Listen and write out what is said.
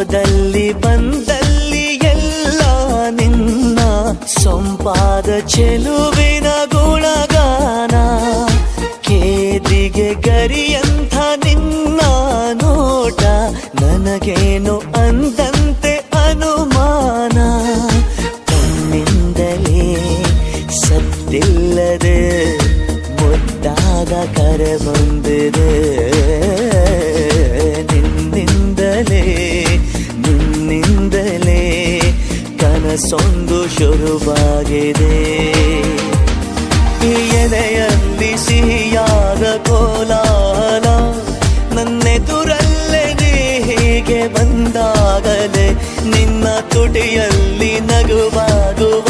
ಹೋದಲ್ಲಿ ಬಂದಲ್ಲಿ ಎಲ್ಲ ನಿನ್ನ ಸೊಂಪಾದ ಚೆಲುವಿನ ಗುಣಗಾನ. ಕೇದಿಗೆ ಗರಿಯಂಥ ನಿನ್ನ ನೋಟ ನನಗೇನು ಅಂದಂತೆ ಅನುಮಾನ. ಕಣ್ಣಿಂದಲೇ ಸತ್ತಿಲ್ಲದೆ ಮುದ್ದಾದ ಕರೆ ಬಂದಿದೆ. ನಿನ್ನಿಂದಲೇ ಕನಸೊಂದು ಶುರುವಾಗಿದೆ. ಎದೆಯಲ್ಲಿ ಸಿಹಿಯಾದ ಕೋಲಾಹಲ ನನ್ನೆದುರಲ್ಲೇ ನೀ ಹೀಗೆ ಬಂದಾಗಲೇ ನಿನ್ನ ತುಟಿಯಲ್ಲಿ ನಗುವಾಗುವ